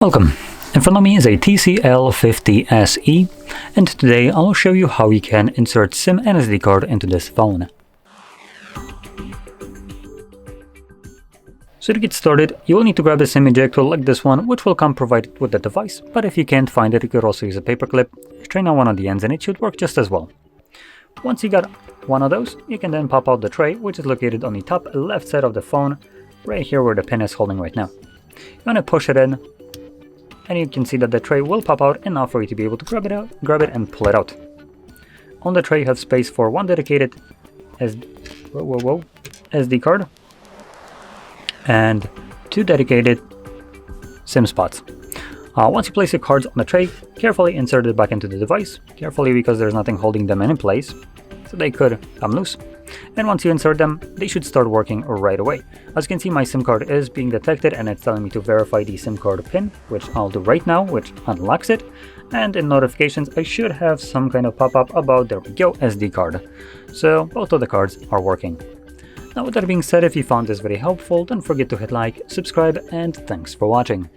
Welcome! In front of me is a TCL 50SE, and today I'll show you how you can insert SIM and SD card into this phone. So to get started, you will need to grab a SIM ejector like this one, which will come provided with the device, but if you can't find it, you could also use a paperclip, strain on one of the ends and it should work just as well. Once you got one of those, you can then pop out the tray, which is located on the top left side of the phone, right here where the pin is holding right now. You want to push it in, and you can see that the tray will pop out enough for you to be able to grab it and pull it out. On the tray you have space for one dedicated SD card and two dedicated SIM spots. Once you place your cards on the tray, carefully insert it back into the device, carefully because there's nothing holding them in place, so they could come loose. And once you insert them, they should start working right away. As you can see, my SIM card is being detected and it's telling me to verify the SIM card pin, which I'll do right now, which unlocks it. And in notifications, I should have some kind of pop-up about, there we go, SD card. So both of the cards are working. Now with that being said, if you found this very helpful, don't forget to hit like, subscribe, and thanks for watching.